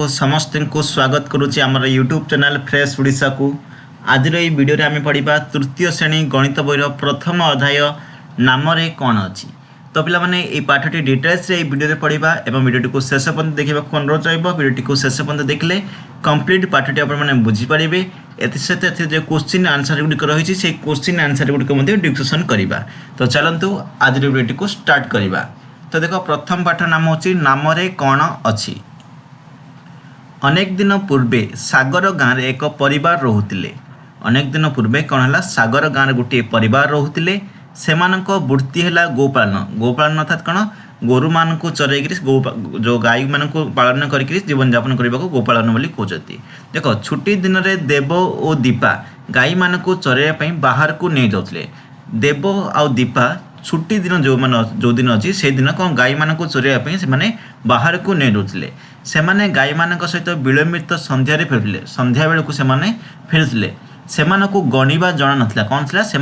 समस्त को स्वागत करुच्ची आमर यूट्यूब चैनल फ्रेश ओडिशा को। आज भिडियो आम पढ़ा तृतीय श्रेणी गणित बहीर प्रथम अध्याय नाम कौन अच्छी। तो पे ये पाठटी डिटेल्स भिडियो पढ़ा और भिडियो को शेष पर्यंत देखा अनुरोध रहा। भिडियो को शेष पर्यंत देखले कंप्लीट पाठटी आपने बुझीपारे। एसत जो क्वेश्चन आंसर गुड़िक रही से क्वेश्चन आंसर गुड़िक डिस्कसन करवा। तो चलतु आज भिडियो को स्टार्ट करवा। तो देख प्रथम पाठ नाम हूँ नाम कौन अच्छी। अनेक दिन पूर्वे सागर गाँव में एक परिवार रोते। अनेक दिन पूर्वे कौन है सागर गाँव में गोटे परिवार रोते। से वृत्ति है गोपालन। गोपालन अर्थात कौन गोरु मान को चरई जो गाई मान को पालन कर जीवन यापन करने को गोपालन बोली कहते। देख छुट्टी दिन में देव और दीपा गाई मान को चरई बाहर को नहीं जाते। देव आ दीपा छुट्टी दिन जो दिन अच्छी से दिन कौन गाई मान को चरई से बाहर को नहीं जाते। से माने गाई मान सहित विलंबित संध्यारे फेरुले। संध्या बेलू से फेरुले। से गणिबा जना नाला। कौन था से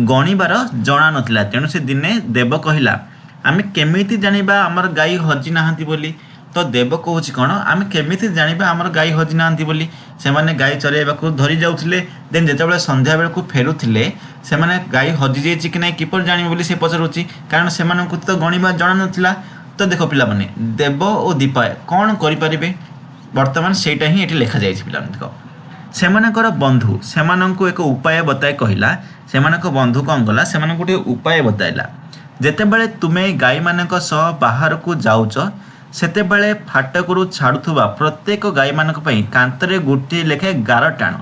गणिबार जना नाला। तेणु से दिने देव कहला आम केमिति जानिबा आमर गाई हजि नाहांती बोली। तो देव कहूँ कौन आम केमिति जानिबा आमर गाई हजि नाहांती बोली। से माने गाई चरैबाकू धरी जाउथिले। देन जेतेबेले संध्या बेलू फेरुथिले से माने गाई हजि जाइछि कि नै किपर जानिबे बोली से पचारुछि। कारण से तो गणिबा जना नथिला। तो देख पिला माने देव और दीपा कौन करें बर्तमान सेटा ही ये लिखा जाए। पिला देख सेमानकर बंधु सेमानंको एक उपाय बताए कहला। सेमानक बंधु कौन कला से गोटे उपाय बताइला। जेतेबेले तुमे गाई मानक सह बाहर को जाउच सेतेबेले फाटकरू छाड़ुथुबा प्रत्येक गाई मानक पई कांतरे गोटे लेखे गार टाण।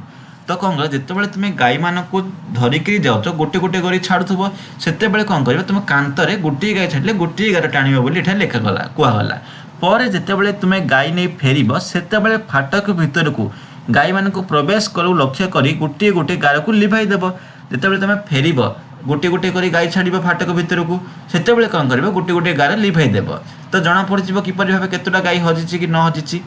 तो कौन कर जितेबाला तुम्हें गाई मान को धरिक जाऊच गोटे गोटे कर छाड़ुव से कौन कर तुम कांतरे गोटे गाई छाड़े गोटे गार टाण बोली लिखागला कहगला। पर जितेबाला तुम्हें गाई नहीं फेर से फाटक भितर को गाई मान को प्रवेश करू लक्ष्य कर गोटे गोटे गार को लिभाईदेव। जितेबाला तुम फेर गोटे गोटे कर गाई छाड़ फाटक भितर को से कौन कर गोटे गोटे गार लिभाईदेव। तो जना पड़ किपर भाव केतटा गाई हजिची कि न हजिची।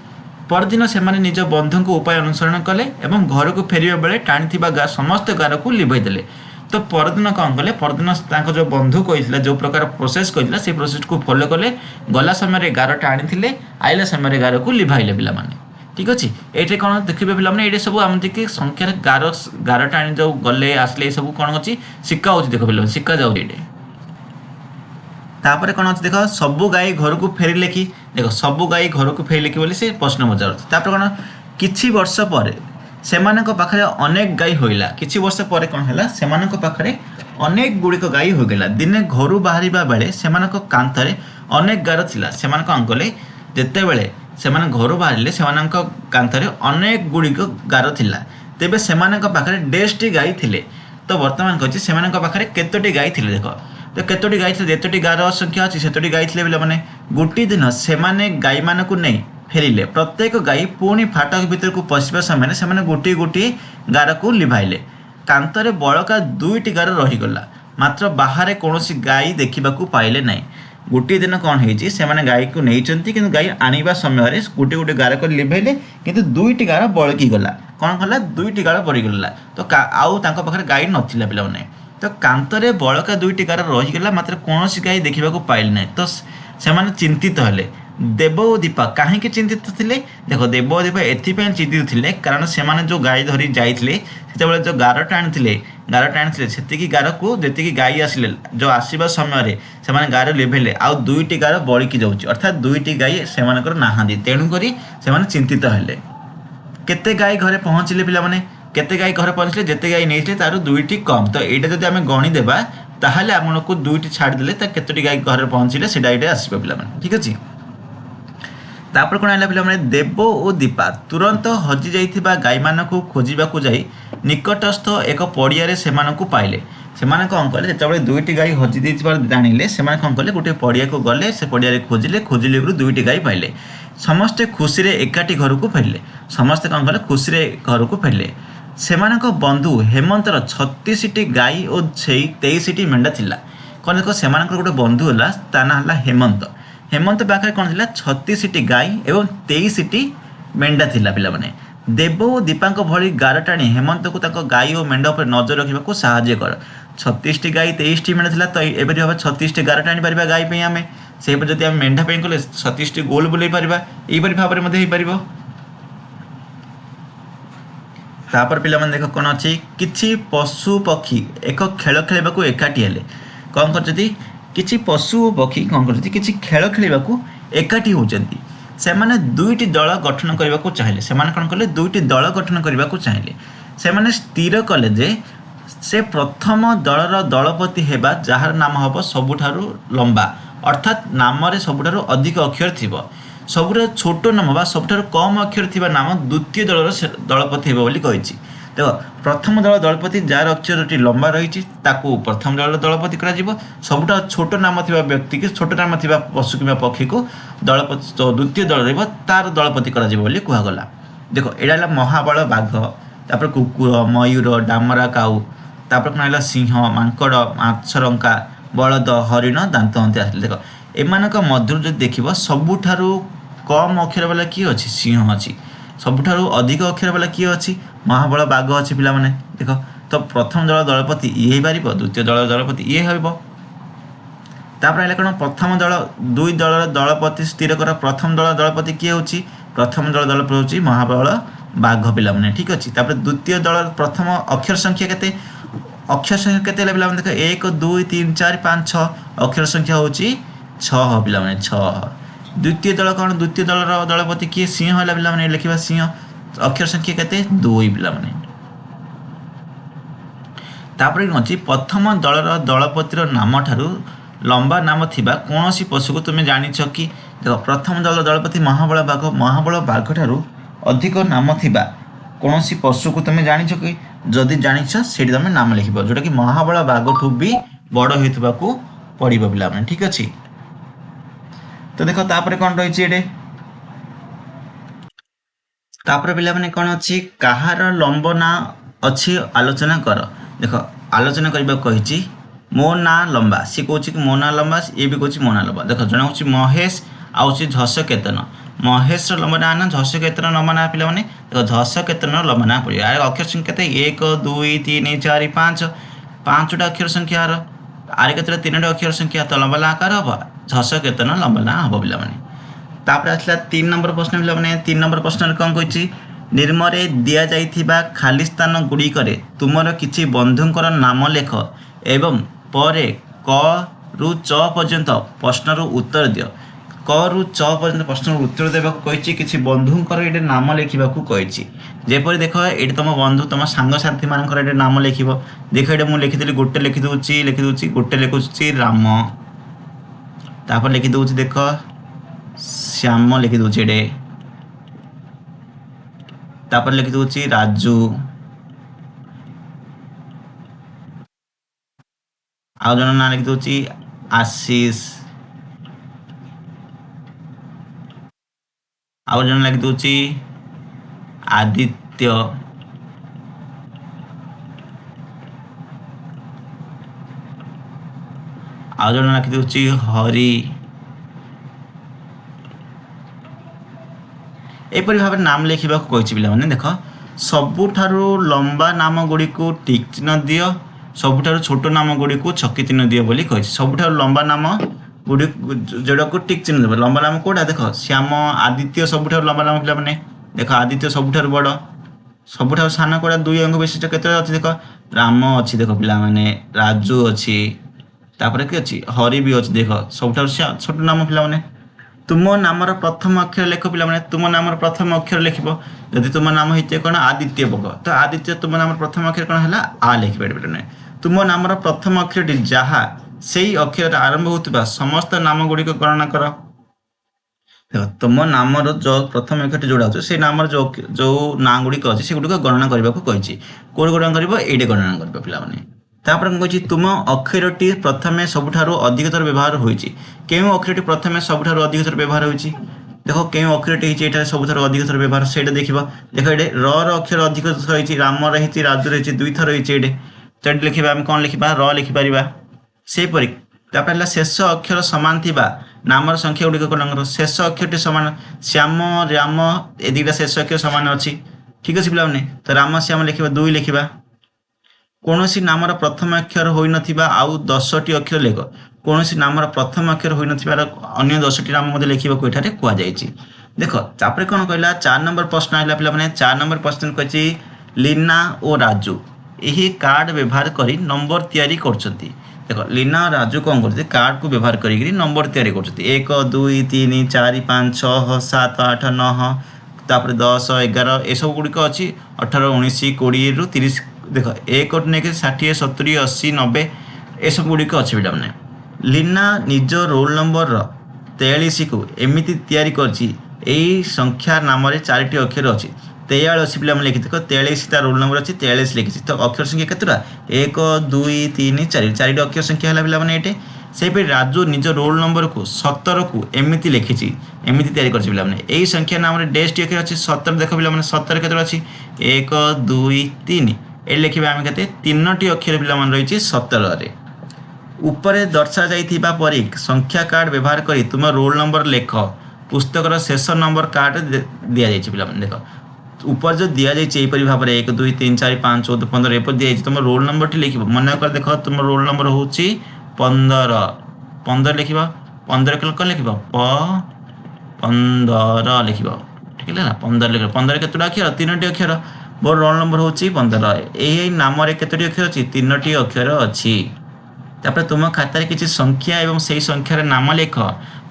परदिन से निज बंधु को उपाय अनुसरण कले एवं घर को फेरिया बेले टाणी समस्त गार को लिभाईदे। तो परदिन कौन कले परदिन जो बंधु कही जो प्रकार प्रोसेस कही से प्रोसेस को फॉलो कले। गला समय गार टाणी आइला समय गार को लिभाइले पिला माने। ठीक अच्छे ये कौन देखिए पिला ये सब आम देखिए संख्यार गार टाणी जो गले आसले सब कौन अच्छी शिका हो देख पिला शिका जाऊ। तापर कौन अच्छे देख सबू गाई घर को फेरिले कि देख सबू गाई घर को फेरिले कि बोली से प्रश्न पचार। कौन किछि वर्ष पर से पाखे अनेक गाई होइला। किछि वर्ष पर कौन है से पाखे अनेक गुड़िक गाई होगला। दिने घर बाहर बेले से कांथरे अनेक गार थिला। से कौन कले जितेबले से घर बाहर से कांथरे अनेक गुड़िक गार थिला। तेबे से पाखे 10टी गाई थिले। तो वर्तमान कही से पाखे केतोटी गाई थिले। देख तो केतोटी गाई थे जेतोटी गार संख्या अच्छी सेतोटी गाई थे पे गोटे दिन से गाई मान को नहीं फेरिले। प्रत्येक गाई पुणी फाटक भीतर को पशिबा समय से गोटे गोटे गार को लिभाइले। कांतरे बड़का 2टी गार रहीगला मात्र बाहर कौन गाई देखा पाइले ना। गोटे दिन कौन होती से गाई को नहीं कि गाई आनिबा समय गोटे गोटे गार को लिभाइले किंतु 2टी गार बड़की गला। कौन कला 2टी गार बढ़ीगला। तो आउ पाखे गाई नथिला पिला माने। तो कांतरे बड़का 2टी गार रहीगला मात्र कौन गाई देखा पाइले ना। तो से चिंतित हेले। देव और दीपा कहीं चिंतित थे देख देव और दीपा एपाई चिंतित थे कारण से जो गाई धरी जाते जो गार टाणी से गार को जी गाई आसिले जो आसवा समय से गार लिभेले आउ 2टी गार बड़की जाऊँगी अर्थात 2टी गाई से नहांती। तेणुक से चिंतित हेले। केते गाई घरे पहुँचले पिला माने केते गाई घर पहुँचले जिते गाई नहीं तार 2टी कम। तो यहाँ जब आम गणिदेबा ताहले आपको 2टी छाड़देले केतोटी गाई घर पहुँचले से आसपा पिला माने। ठीक अच्छे तापर कौन है पे देव और दीपा तुरंत हजि जाइथिबा गाई मान को खोजा जाई निकटस्थ एक पड़िया से पाइले। से कौन कले जो 2टी गाई हजि जानिले से कौन कले गोटे पड़िया को गले से पड़िया खोजिले 2टी गाई पाइले। समस्ते खुशी एकाठी घर को फेरिले। समस्ते कौन कले खुशी घर को फेरिले। से बंधु हेमंतर 36टी गाई और 23टी मेंढा थिला। कौन देख से गोटे बंधु है ता ना है हेमंत। हेमंत पाखे कौन थी 36टी गाई एवं 23टी मेंढा थिला पिला माने। देव और दीपा भली गार टाणी हेमंत को गाई और मेंढा पर नजर रखा साहाଯ୍य कर। 36टी गाई 23टी मेंढा थिला। तो एबे भाव 36टी गार टाणी पारिबा गाई पे आमे ସେହିପରି ଯଦି ଆମେ ମେଣ୍ଢା ପାଇଁ କଲେ 37ଟି ଗୋଲ ବୁଲେଇ ପାରିବା। ଏହିପରି ଭାବରେ ମଧ୍ୟ ହେଇପାରିବ। ତାପରେ ପିଲାମାନେ ଦେଖ କ'ଣ ଅଛି, କିଛି ପଶୁ ପକ୍ଷୀ ଏକ ଖେଳ ଖେଳିବାକୁ ଏକାଠି ହେଲେ କ'ଣ କରୁଛନ୍ତି, କିଛି ପଶୁ ପକ୍ଷୀ କ'ଣ କରୁଛନ୍ତି, କିଛି ଖେଳ ଖେଳିବାକୁ ଏକାଠି ହେଉଛନ୍ତି। ସେମାନେ ଦୁଇଟି ଦଳ ଗଠନ କରିବାକୁ ଚାହିଁଲେ। ସେମାନେ କ'ଣ କଲେ, ଦୁଇଟି ଦଳ ଗଠନ କରିବାକୁ ଚାହିଁଲେ। ସେମାନେ ସ୍ଥିର କଲେ ଯେ ସେ ପ୍ରଥମ ଦଳର ଦଳପତି ହେବା ଯାହାର ନାମ ହେବ ସବୁଠାରୁ ଲମ୍ବା, ଅର୍ଥାତ୍ ନାମରେ ସବୁଠାରୁ ଅଧିକ ଅକ୍ଷର ଥିବ। ସବୁଠାରୁ ଛୋଟ ନାମ ବା ସବୁଠାରୁ କମ୍ ଅକ୍ଷର ଥିବା ନାମ ଦ୍ୱିତୀୟ ଦଳର ଦଳପତି ହେବ ବୋଲି କହିଛି। ଦେଖ, ପ୍ରଥମ ଦଳ ଦଳପତି ଯାହାର ଅକ୍ଷରଟି ଲମ୍ବା ରହିଛି ତାକୁ ପ୍ରଥମ ଦଳର ଦଳପତି କରାଯିବ। ସବୁଠାରୁ ଛୋଟ ନାମ ଥିବା ବ୍ୟକ୍ତିକି, ଛୋଟ ନାମ ଥିବା ପଶୁ କିମ୍ବା ପକ୍ଷୀକୁ ଦଳପତି ଦ୍ୱିତୀୟ ଦଳ ରହିବ ତାର ଦଳପତି କରାଯିବ ବୋଲି କୁହାଗଲା। ଦେଖ, ଏଇଟା ହେଲା ମହାବଳ ବାଘ, ତାପରେ କୁକୁର, ମୟୂର, ଡାମରା କାଉ, ତାପରେ କ'ଣ ହେଲା ସିଂହ, ମାଙ୍କଡ଼, ମାଛରଙ୍କା, ବଳଦ, ହରିଣ, ଦାନ୍ତହନ୍ତି ଆସିଲେ। ଦେଖ, ଏମାନଙ୍କ ମଧ୍ୟରୁ ଯଦି ଦେଖିବ ସବୁଠାରୁ କମ୍ ଅକ୍ଷର ବାଲା କିଏ ଅଛି, ସିଂହ ଅଛି। ସବୁଠାରୁ ଅଧିକ ଅକ୍ଷର ବାଲା କିଏ ଅଛି, ମହାବଳ ବାଘ ଅଛି ପିଲାମାନେ। ଦେଖ, ତ ପ୍ରଥମ ଦଳ ଦଳପତି ଇଏ ହେଇପାରିବ, ଦ୍ୱିତୀୟ ଦଳ ଦଳପତି ଇଏ ହେବ। ତାପରେ ହେଲା କ'ଣ, ପ୍ରଥମ ଦଳ ଦୁଇ ଦଳର ଦଳପତି ସ୍ଥିର କର। ପ୍ରଥମ ଦଳ ଦଳପତି କିଏ ହେଉଛି, ପ୍ରଥମ ଦଳ ଦଳପତି ହେଉଛି ମହାବଳ ବାଘ ପିଲାମାନେ, ଠିକ୍ ଅଛି। ତାପରେ ଦ୍ୱିତୀୟ ଦଳର ପ୍ରଥମ ଅକ୍ଷର ସଂଖ୍ୟା କେତେ, ଅକ୍ଷର ସଂଖ୍ୟା କେତେ ହେଲା ପିଲାମାନେ, ଦେଖ 1 2 3 4 5 6 ଅକ୍ଷର ସଂଖ୍ୟା ହେଉଛି 6 ପିଲାମାନେ, 6। ଦ୍ୱିତୀୟ ଦଳ କ'ଣ, ଦ୍ୱିତୀୟ ଦଳର ଦଳପତି କିଏ, ସିଂହ ହେଲା ପିଲାମାନେ, ଲେଖିବା ସିଂହ, ଅକ୍ଷର ସଂଖ୍ୟା କେତେ 2 ପିଲାମାନେ। ତାପରେ କ'ଣ ଅଛି, ପ୍ରଥମ ଦଳର ଦଳପତିର ନାମଠାରୁ ଲମ୍ବା ନାମ ଥିବା କୌଣସି ପଶୁକୁ ତୁମେ ଜାଣିଛ କି। ଦେଖ, ପ୍ରଥମ ଦଳର ଦଳପତି ମହାବଳ ବାଘ, ମହାବଳ ବାଘଠାରୁ ଅଧିକ ନାମ ଥିବା କୌଣସି ପଶୁକୁ ତୁମେ ଜାଣିଛ କି। ଯଦି ଜାଣିଛ ସେଇଠି ତୁମେ ନାମ ଲେଖିବ, ଯେଉଁଟାକି ମହାବଳ ବାଘଠୁ ବି ବଡ଼ ହୋଇଥିବାକୁ ପଡ଼ିବ ପିଲାମାନେ, ଠିକ୍ ଅଛି। ତ ଦେଖ, ତାପରେ କ'ଣ ରହିଛି ଏଠି, ତାପରେ ପିଲାମାନେ କ'ଣ ଅଛି, କାହାର ଲମ୍ବ ନାଁ ଅଛି ଆଲୋଚନା କର। ଦେଖ, ଆଲୋଚନା କରିବାକୁ କହିଛି, ମୋ ନାଁ ଲମ୍ବା, ସିଏ କହୁଛି କି ମୋ ନାଁ ଲମ୍ବା, ଇଏ ବି କହୁଛି ମୋ ନାଁ ଲମ୍ବା। ଦେଖ, ଜଣେ ହେଉଛି ମହେଶ ଆଉ ହେଉଛି ଝଷ କେତନ। ମହେଶର ଲମ୍ବା ନାଁ ନା ଝଷ କେତନ ଲମ୍ବା ନାଁ ପିଲାମାନେ। ଦେଖ, ଝଷ କେତନର ଲମ୍ବା ନାଁ ପଡ଼ିବ। ଆର ଅକ୍ଷର ସଂଖ୍ୟା କେତେ, 1 2 3 4 5, 5ଟା ଅକ୍ଷର ସଂଖ୍ୟା। ଆର କେତେଟା, 3ଟା ଅକ୍ଷର ସଂଖ୍ୟା। ତ ଲମ୍ବା ନାଁ କାହାର ହେବ, ଝଷ କେତନ ଲମ୍ବା ନାଁ ହେବ ପିଲାମାନେ। ତାପରେ ଆସିଲା 3 ନମ୍ବର ପ୍ରଶ୍ନ ପିଲାମାନେ। 3 ନମ୍ବର ପ୍ରଶ୍ନରେ କ'ଣ କହିଛି, ନିମ୍ନରେ ଦିଆଯାଇଥିବା ଖାଲି ସ୍ଥାନ ଗୁଡ଼ିକରେ ତୁମର କିଛି ବନ୍ଧୁଙ୍କର ନାମ ଲେଖ ଏବଂ ପରେ କ ରୁ ଚ ପର୍ଯ୍ୟନ୍ତ ପ୍ରଶ୍ନରୁ ଉତ୍ତର ଦିଅ। କ ରୁ ଚ ପର୍ଯ୍ୟନ୍ତ ପ୍ରଶ୍ନର ଉତ୍ତର ଦେବାକୁ କହିଛି। କିଛି ବନ୍ଧୁଙ୍କର ଏଠି ନାମ ଲେଖିବାକୁ କହିଛି। ଯେପରି ଦେଖ, ଏଠି ତୁମ ବନ୍ଧୁ, ତୁମ ସାଙ୍ଗସାଥିମାନଙ୍କର ଏଠି ନାମ ଲେଖିବ। ଦେଖ, ଏଠି ମୁଁ ଲେଖିଥିଲି, ଗୋଟେ ଲେଖିଦେଉଛି, ଗୋଟେ ଲେଖୁଛି ରାମ, ତାପରେ ଲେଖିଦେଉଛି ଦେଖ ଶ୍ୟାମ, ଲେଖିଦେଉଛି ଏଠି, ତାପରେ ଲେଖିଦେଉଛି ରାଜୁ, ଆଉ ଜଣ ନାଁ ଲେଖିଦେଉଛି ଆଶିଷ, ଆଉ ଜଣେ ଲେଖିଦେଉଛି ଆଦିତ୍ୟ, ଆଉ ଜଣେ ଲେଖିଦେଉଛି ହରି। ଏପରି ଭାବରେ ନାମ ଲେଖିବାକୁ କହିଛି ପିଲାମାନେ। ଦେଖ, ସବୁଠାରୁ ଲମ୍ବା ନାମ ଗୁଡ଼ିକୁ ଟିକ୍ ଚିହ୍ନ ଦିଅ, ସବୁଠାରୁ ଛୋଟ ନାମ ଗୁଡ଼ିକୁ ଛକି ଚିହ୍ନ ଦିଅ ବୋଲି କହିଛି। ସବୁଠାରୁ ଲମ୍ବା ନାମ ଗୁଡ଼ିକୁ ଯୋଡ଼ାକୁ ଟିକ୍ ଚିହ୍ନ ଦେବ। ଲମ୍ବା ନାମ କେଉଁଟା, ଦେଖ ଶ୍ୟାମ, ଆଦିତ୍ୟ ସବୁଠାରୁ ଲମ୍ବା ନାମ ପିଲାମାନେ। ଦେଖ, ଆଦିତ୍ୟ ସବୁଠାରୁ ବଡ଼। ସବୁଠାରୁ ସାନ କେଉଁଟା, 2 ଅଙ୍କ ବିଶିଷ୍ଟ କେତେଟା ଅଛି, ଦେଖ ରାମ ଅଛି, ଦେଖ ପିଲାମାନେ ରାଜୁ ଅଛି, ତାପରେ କି ଅଛି ହରି ବି ଅଛି। ଦେଖ, ସବୁଠାରୁ ଛୋଟ ନାମ ପିଲାମାନେ। ତୁମ ନାମର ପ୍ରଥମ ଅକ୍ଷର ଲେଖ ପିଲାମାନେ। ତୁମ ନାମର ପ୍ରଥମ ଅକ୍ଷର ଲେଖିବ। ଯଦି ତୁମ ନାମ ହେଇଥିବ କ'ଣ, ଆଦିତ୍ୟ ବଗ, ତ ଆଦିତ୍ୟ ତୁମ ନାମର ପ୍ରଥମ ଅକ୍ଷର କ'ଣ ହେଲା, ଆ ଲେଖିପାରିବେ ପିଲାମାନେ। ତୁମ ନାମର ପ୍ରଥମ ଅକ୍ଷରଟି ଯାହା ସେଇ ଅକ୍ଷରରେ ଆରମ୍ଭ ହେଉଥିବା ସମସ୍ତ ନାମ ଗୁଡ଼ିକ ଗଣନା କର। ଦେଖ, ତୁମ ନାମର ଯେଉଁ ପ୍ରଥମ ଅକ୍ଷରଟି ଯୋଉଟା ଅଛି ସେଇ ନାମର ଯେଉଁ ନାଁ ଗୁଡ଼ିକ ଅଛି ସେଗୁଡ଼ିକ ଗଣନା କରିବାକୁ କହିଛି। କେଉଁଠି ଗଣନା କରିବ, ଏଇଠି ଗଣନା କରିବ ପିଲାମାନେ। ତାପରେ କ'ଣ କହିଛି, ତୁମ ଅକ୍ଷରଟି ପ୍ରଥମେ ସବୁଠାରୁ ଅଧିକ ଥର ବ୍ୟବହାର ହୋଇଛି। କେଉଁ ଅକ୍ଷରଟି ପ୍ରଥମେ ସବୁଠାରୁ ଅଧିକ ଥର ବ୍ୟବହାର ହୋଇଛି, ଦେଖ କେଉଁ ଅକ୍ଷରଟି ହେଇଛି ଏଠାରେ ସବୁଠାରୁ ଅଧିକ ଥର ବ୍ୟବହାର, ସେଇଟା ଦେଖିବ। ଦେଖ, ଏଠି ର ଅକ୍ଷର ଅଧିକ ଥର ହେଇଛି, ରାମର ହେଇଛି, ରାଜୁର ହେଇଛି, 2 ଥର ହେଇଛି ଏଠି। ତ ଏଠି ଲେଖିବା, ଆମେ କ'ଣ ଲେଖିବା, ର ଲେଖିପାରିବା। ସେହିପରି ତାପରେ ହେଲା ଶେଷ ଅକ୍ଷର ସମାନ ଥିବା ନାମର ସଂଖ୍ୟା ଗୁଡ଼ିକ ଗଣନା କର। ଶେଷ ଅକ୍ଷରଟି ସମାନ, ଶ୍ୟାମ, ରାମ, ଏ 2ଟା ଶେଷ ଅକ୍ଷର ସମାନ ଅଛି, ଠିକ୍ ଅଛି ପିଲାମାନେ। ତ ରାମ ଶ୍ୟାମ ଲେଖିବା, 2 ଲେଖିବା। କୌଣସି ନାମର ପ୍ରଥମ ଅକ୍ଷର ହୋଇନଥିବା ଆଉ 10ଟି ଅକ୍ଷର ଲେଖ। କୌଣସି ନାମର ପ୍ରଥମ ଅକ୍ଷର ହୋଇନଥିବାର ଅନ୍ୟ 10ଟି ନାମ ମଧ୍ୟ ଲେଖିବାକୁ ଏଠାରେ କୁହାଯାଇଛି। ଦେଖ ତାପରେ କ'ଣ କହିଲା 4 ନମ୍ବର ପ୍ରଶ୍ନ ଆସିଲା ପିଲାମାନେ। 4 ନମ୍ବର ପ୍ରଶ୍ନ କହିଛି ଲିନା ଓ ରାଜୁ ଏହି କାର୍ଡ଼ ବ୍ୟବହାର କରି ନମ୍ବର ତିଆରି କରୁଛନ୍ତି। ଦେଖ ଲିନା ଓ ରାଜୁ କ'ଣ କରୁଛନ୍ତି କାର୍ଡ଼କୁ ବ୍ୟବହାର କରିକି ନମ୍ବର ତିଆରି କରୁଛନ୍ତି। 1 2 3 4 5 6 7 8 9 ତାପରେ 10 11 ଏସବୁ ଗୁଡ଼ିକ ଅଛି 18 19 20 ରୁ 30। ଦେଖ 1 ଠୁ ନେଇକି 60 70 80 90 ଏସବୁ ଗୁଡ଼ିକ ଅଛି ପିଲାମାନେ। ଲିନା ନିଜ ରୋଲ୍ ନମ୍ବରର 43କୁ ଏମିତି ତିଆରି କରିଛି ଏହି ସଂଖ୍ୟା ନାମରେ 4ଟି ଅକ୍ଷର ଅଛି। 43 ପିଲାମାନେ ଲେଖିଛି। ଦେଖ 43 ତା ରୋଲ୍ ନମ୍ବର ଅଛି 43 ଲେଖିଛି। ତ ଅକ୍ଷର ସଂଖ୍ୟା କେତେଟା 1 2 3 4 4ଟି ଅକ୍ଷର ସଂଖ୍ୟା ହେଲା ପିଲାମାନେ ଏଇଠି। ସେହିପରି ରାଜୁ ନିଜ ରୋଲ୍ ନମ୍ବରକୁ 17କୁ ଏମିତି ଲେଖିଛି ଏମିତି ତିଆରି କରିଛି ପିଲାମାନେ। ଏହି ସଂଖ୍ୟା ନାମରେ ଡେଷ୍ଟି ଅକ୍ଷର ଅଛି 17। ଦେଖ ପିଲାମାନେ 17 କେତେଟା ଅଛି 1 2 3 ଏଠି ଲେଖିବା ଆମେ କେତେ 3ଟି ଅକ୍ଷର ପିଲାମାନେ ରହିଛି 17ରେ। ଉପରେ ଦର୍ଶାଯାଇଥିବା ପରି ସଂଖ୍ୟା କାର୍ଡ଼ ବ୍ୟବହାର କରି ତୁମ ରୋଲ୍ ନମ୍ବର ଲେଖ। ପୁସ୍ତକର ଶେଷ ନମ୍ବର କାର୍ଡ଼ ଦିଆଯାଇଛି ପିଲାମାନେ। ଦେଖ ଉପରେ ଯେଉଁ ଦିଆଯାଇଛି ଏହିପରି ଭାବରେ 1 2 3 4 5 14 15 ଏପରି ଦିଆଯାଇଛି। ତୁମ ରୋଲ୍ ନମ୍ବରଟି ଲେଖିବ। ମନେକର ଦେଖ ତୁମ ରୋଲ୍ ନମ୍ବର ହେଉଛି 15 15 ଲେଖିବ। 15 କ'ଣ ଲେଖିବ 15 ଲେଖିବ। ଠିକ୍ ହେଲା ନା 15 ଲେଖିବ। 15 କେତୋଟି ଅକ୍ଷର 3ଟି ଅକ୍ଷର। ମୋର ରୋଲ୍ ନମ୍ବର ହେଉଛି 15। ଏହି ନାମରେ କେତୋଟି ଅକ୍ଷର ଅଛି 3ଟି ଅକ୍ଷର ଅଛି। ତାପରେ ତୁମ ଖାତାରେ କିଛି ସଂଖ୍ୟା ଏବଂ ସେହି ସଂଖ୍ୟାର ନାମ ଲେଖ।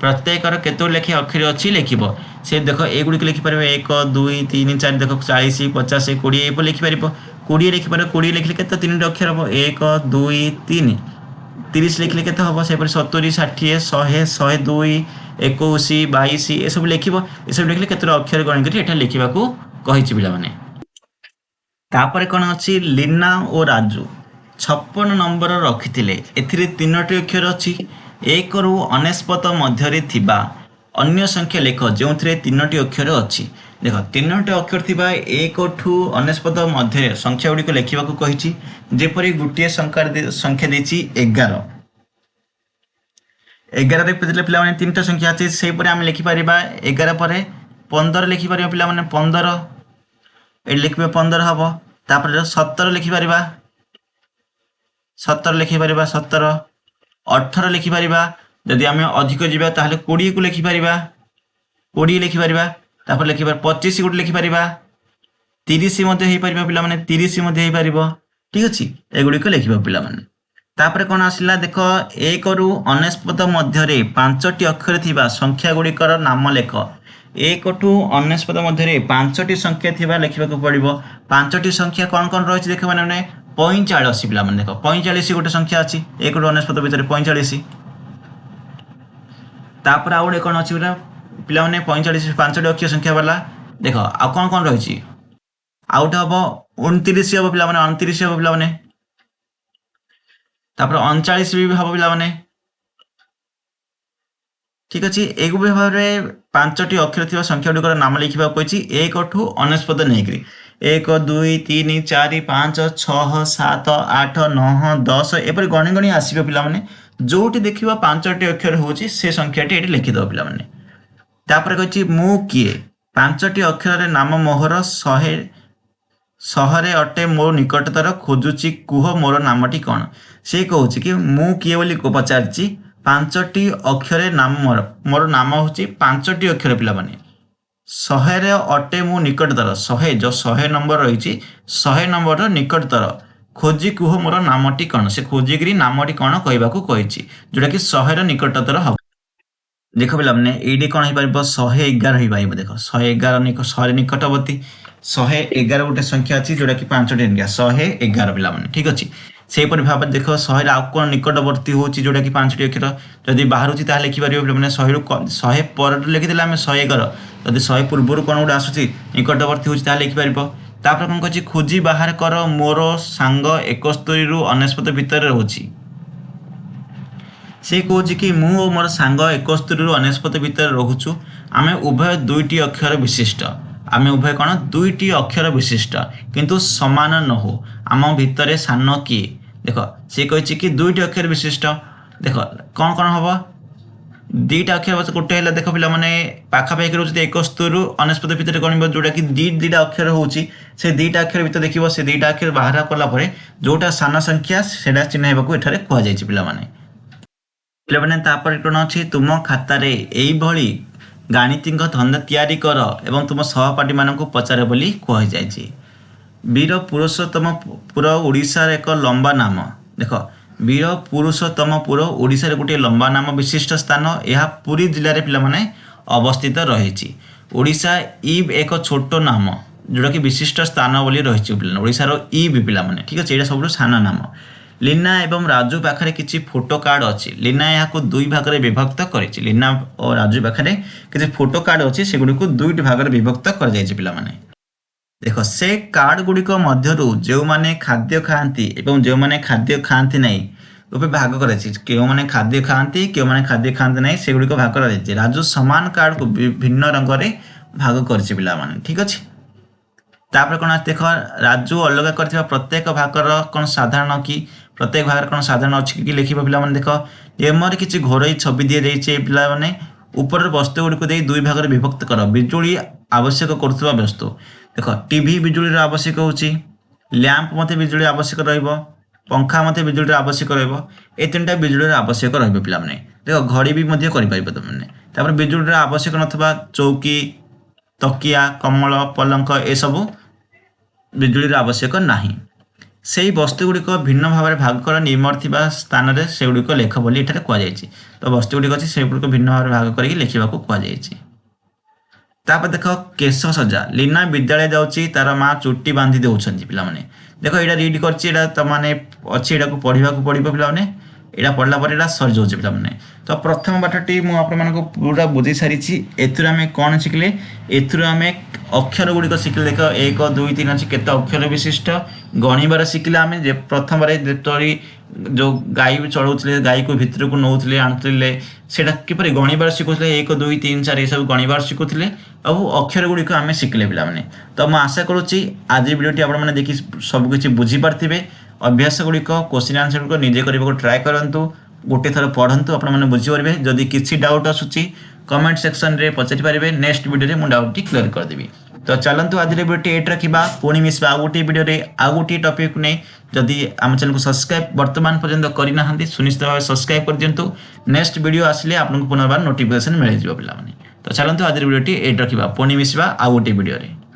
ପ୍ରତ୍ୟେକର କେତୋଟି ଲେଖା ଅକ୍ଷର ଅଛି ଲେଖିବ। ସେ ଦେଖ ଏଗୁଡ଼ିକ ଲେଖିପାରିବ 1 2 3 4 ଦେଖ 40 50 20 ଏପରି ଲେଖିପାରିବ। 20 ଲେଖିପାରିବ। 20 ଲେଖିଲେ କେତେ 3ଟି ଅକ୍ଷର ହେବ 1 2 3। 30 ଲେଖିଲେ କେତେ ହେବ ସେପରି 70 60 100 102 21 22 ଏସବୁ ଲେଖିବ। ଏସବୁ ଲେଖିଲେ କେତୋଟି ଅକ୍ଷର ଗଣିକରି ଏଠାରେ ଲେଖିବାକୁ କହିଛି ପିଲାମାନେ। ତାପରେ କ'ଣ ଅଛି ଲିନା ଓ ରାଜୁ 56 ନମ୍ବର ରଖିଥିଲେ। ଏଥିରେ 3ଟି ଅକ୍ଷର ଅଛି। 1 ରୁ 99 ମଧ୍ୟରେ ଥିବା ଅନ୍ୟ ସଂଖ୍ୟା ଲେଖ ଯେଉଁଥିରେ 3ଟି ଅକ୍ଷର ଅଛି। ଦେଖ 3ଟି ଅକ୍ଷର ଥିବା 1 ଠୁ 99 ମଧ୍ୟରେ ସଂଖ୍ୟା ଗୁଡ଼ିକ ଲେଖିବାକୁ କହିଛି। ଯେପରି ଗୋଟିଏ ସଂଖ୍ୟା ଦେଇଛି 11। 11ରେ ପିଲାମାନେ 3ଟା ସଂଖ୍ୟା ଅଛି। ସେହିପରି ଆମେ ଲେଖିପାରିବା 11 ପରେ 15 ଲେଖିପାରିବା ପିଲାମାନେ 15 ଏଠି ଲେଖିବେ 15 ହେବ। ତାପରେ 17 ଲେଖିପାରିବା 17 ଲେଖିପାରିବା 17 18 ଲେଖିପାରିବା। ଯଦି ଆମେ ଅଧିକ ଯିବା ତାହେଲେ 20କୁ ଲେଖିପାରିବା 20 ଲେଖିପାରିବା। ତାପରେ ଲେଖିପାରିବା 25 ଗୋଟେ ଲେଖିପାରିବା 30 ମଧ୍ୟ ହେଇପାରିବ ପିଲାମାନେ 30 ମଧ୍ୟ ହେଇପାରିବ। ଠିକ୍ ଅଛି ଏଗୁଡ଼ିକ ଲେଖିବା ପିଲାମାନେ। ତାପରେ କ'ଣ ଆସିଲା ଦେଖ 1 ରୁ 99 ମଧ୍ୟରେ 5ଟି ଅକ୍ଷର ଥିବା ସଂଖ୍ୟା ଗୁଡ଼ିକର ନାମ ଲେଖ। 1 ଠୁ 99 ମଧ୍ୟରେ 5ଟି ସଂଖ୍ୟା ଥିବା ଲେଖିବାକୁ ପଡ଼ିବ। 5ଟି ସଂଖ୍ୟା କ'ଣ କ'ଣ ରହିଛି ଦେଖ ମାନେ 45 ପିଲାମାନେ। ଦେଖ 45 ଗୋଟେ ସଂଖ୍ୟା ଅଛି 1 ରୁ 99 ଭିତରେ 45। ତାପରେ ଆଉ ଗୋଟେ କ'ଣ ଅଛି ପିଲାମାନେ 45 5ଟି ଅକ୍ଷର ସଂଖ୍ୟା ବାଲା। ଦେଖ ଆଉ କ'ଣ କ'ଣ ରହିଛି ଆଉ ଗୋଟେ ହେବ 29 ହେବ ପିଲାମାନେ 29 ହେବ ପିଲାମାନେ। ତାପରେ 39 ବି ହେବ ପିଲାମାନେ। ଠିକ୍ ଅଛି ଏଇଭଳି ଭାବରେ 5ଟି ଅକ୍ଷର ଥିବା ସଂଖ୍ୟା ଗୁଡ଼ିକର ନାମ ଲେଖିବାକୁ କହିଛି 1 ଠୁ 99 ନେଇକରି 1 2 3 4 5 6 7 8 9 10 ଏପରି ଗଣି ଗଣି ଆସିବ ପିଲାମାନେ। ଯେଉଁଠି ଦେଖିବ 5ଟି ଅକ୍ଷର ହେଉଛି ସେ ସଂଖ୍ୟାଟି ଏଠି ଲେଖିଦେବ ପିଲାମାନେ। ତାପରେ କହିଛି ମୁଁ କିଏ 5ଟି ଅକ୍ଷରରେ ନାମ ମୋହର 100 ଅଟେ ମୋ ନିକଟତର ଖୋଜୁଛି କୁହ ମୋର ନାମଟି କ'ଣ। ସେ କହୁଛି କି ମୁଁ କିଏ ବୋଲି ପଚାରିଛି 5ଟି ଅକ୍ଷରରେ ନାମ ମୋର ନାମ ହେଉଛି 5ଟି ଅକ୍ଷର ପିଲାମାନେ। 100 ଅଟେ ମୁଁ ନିକଟତର 100 ଯେଉଁ 100 ନମ୍ବର ରହିଛି 100 ନମ୍ବରର ନିକଟତର ଖୋଜି କୁହ ମୋର ନାମଟି କ'ଣ। ସେ ଖୋଜିକିରି ନାମଟି କ'ଣ କହିବାକୁ କହିଛି ଯେଉଁଟାକି 100ର ନିକଟତର ହେବ। ଦେଖ ପିଲାମାନେ ଏଇଠି କ'ଣ ହେଇପାରିବ 111 ହେଇପାରିବ। ଦେଖ 111 100 ନିକଟବର୍ତ୍ତୀ 111 ଗୋଟେ ସଂଖ୍ୟା ଅଛି ଯେଉଁଟାକି 5ଟି ସଂଖ୍ୟା 111 ପିଲାମାନେ। ଠିକ୍ ଅଛି ସେହିପରି ଭାବରେ ଦେଖ 100ରେ ଆଉ କ'ଣ ନିକଟବର୍ତ୍ତୀ ହେଉଛି ଯେଉଁଟାକି 5ଟି ଅକ୍ଷର ଯଦି ବାହାରୁଛି ତାହେଲେ ଲେଖିପାରିବ ପିଲାମାନେ। 100 ପରେ ଲେଖିଦେଲେ ଆମେ 111। ଯଦି 100 ପୂର୍ବରୁ କ'ଣ ଗୋଟେ ଆସୁଛି ନିକଟବର୍ତ୍ତୀ ହେଉଛି ତାହେଲେ ଲେଖିପାରିବ। ତାପରେ କ'ଣ କହୁଛି ଖୋଜି ବାହାର କର ମୋର ସାଙ୍ଗ 71 ରୁ 99 ଭିତରେ ରହୁଛି। ସେ କହୁଛି କି ମୁଁ ଓ ମୋର ସାଙ୍ଗ 71 ରୁ 99 ଭିତରେ ରହୁଛୁ। ଆମେ ଉଭୟ 2ଟି ଅକ୍ଷର ବିଶିଷ୍ଟ। ଆମେ ଉଭୟ କ'ଣ 2ଟି ଅକ୍ଷର ବିଶିଷ୍ଟ କିନ୍ତୁ ସମାନ ନୋହୁ। ଆମ ଭିତରେ ସାନ କିଏ। ଦେଖ ସେ କହିଛି କି 2ଟି ଅକ୍ଷର ବିଶିଷ୍ଟ। ଦେଖ କ'ଣ କ'ଣ ହେବ दुईटा अक्षर गोटे है देख पे पाखापाखि रोचे 71 रु 69 भितर गणिब जोटा कि दुईटा अक्षर होची से दुईटा अक्षर भितर देखिए से दुईटा अक्षर बाहर कलापर जोटा सान संख्या से चिन्ह एठार कहुई पे कौन अच्छी तुम खातार यही गाणितिक धंदा तैयारी कर एवं तुम सहपाठी मानक पचार बोली कहुई। वीर पुरुषोत्तमपुर ओडिशार एक लंबा नाम देख वीर पुरुषोत्तमपुर ओडिशार गोटे लंबा नाम विशिष्ट स्थान यह पुरी जिले में पे अवस्थित रही। ओडिशा इव एक छोट नाम जोटा कि विशिष्ट स्थान बोली रही ओडिशार इव पे ठीक अच्छे यहाँ सब सान नाम। लीना एवं राजू पाखे किसी फोटो कार्ड अच्छी लीना यहाँ दुई भाग में विभक्त कर लीना और राजू पाखे किसी फोटो कार्ड अच्छी से गुड़ी को दुईट भाग में विभक्त कर पे देख से कार्ड गुड़िक मध्य जो मैंने खाद्य खाती एवं जो मैंने खाद्य खाती ना रूपे भाग कर खाद्य खाती क्यों मैंने खाद्य खाती ना से गुड़िक भाग कर राजू सामान कार्ड को भिन्न रंग में भाग कर ठीक अच्छे। तापर कौन देख राजू अलग कर प्रत्येक भागर कौन साधारण कि प्रत्येक भाग कौन साधारण अच्छी कि लिख पे देख एमर किसी घोरई छवि दी जाइए पे ऊपर वस्तु गुड़िक दुई भाग में विभक्त कर बिजुली आवश्यक करुवा वस्तु देख टीवी बिजुली आवश्यक होची लैंप मत बिजुली आवश्यक पंखा मत बिजुली आवश्यक ये तीन टा बिजुली आवश्यक पे देख घड़ी भी तुमने बिजुली आवश्यक नथवा चौकी तकिया कमल पलंक ये सब बिजुली आवश्यक नहीं से वस्तु गुड़िक भिन्न भाव में भाग कर निम्न थी स्थान में से गुड़िक लेख बोली एठार कहुई। तो वस्तु गुड़िक अच्छी से गुड़िक भिन्न भाव में भाग करके लिखा कहुई। तापर देख केश सजा लीना विद्यालय जाऊँगी तार माँ चुट्टी बांधि दौरान पे देख यहाँ रीड कर अच्छी को पढ़ा पड़ो पे यहाँ पढ़ला पर सरी जाऊँगी पे। तो प्रथम पाठटी मुझे पूरा बुझे सारी एम कौन शिखले एम अक्षर गुड़िक शिखले देख 1 2 3 अच्छी केत अक्षर विशिष्ट गणिबार शिखले आम प्रथम जो गाई चलाऊे गाई को भितर को नौले आणुले से किपर गणिबार शिखुले 1 2 3 4 ये सब गणिबार शिखुले अब अक्षर गुड़िक आम शिखले पे। तो मुझे आशा करुच्ची आज भिडियोटी आपने देखी सबकि बुझीपारे अभ्यास गुड़िक क्वेश्चन आंसर गुड़िक निजे करने को ट्राए करूँ गोटे थर पढ़ंतु आपने बुझीपारे जदि किसी डाउट आसूँ कमेंट सेक्शन रे पचारि पारे नेक्स्ट वीडियो में डाउट क्लियर करदेवी। तो चलतु आज वीडियो एट रखा पुणी मिसवा आ गोटे वीडियो आ गोटे टॉपिक नहीं जदि आम चैनल को सब्सक्राइब वर्तमान पर्यंत करना सुनिश्चित भाव सब्सक्राइब कर दिंतु नेक्स्ट वीडियो आसिले आपको पुनर्बार नोटिफिकेशन मिल जाए पे। तो चलतु आज वीडियो एट रखा पुणी मिसवा आ गोटे वीडियो।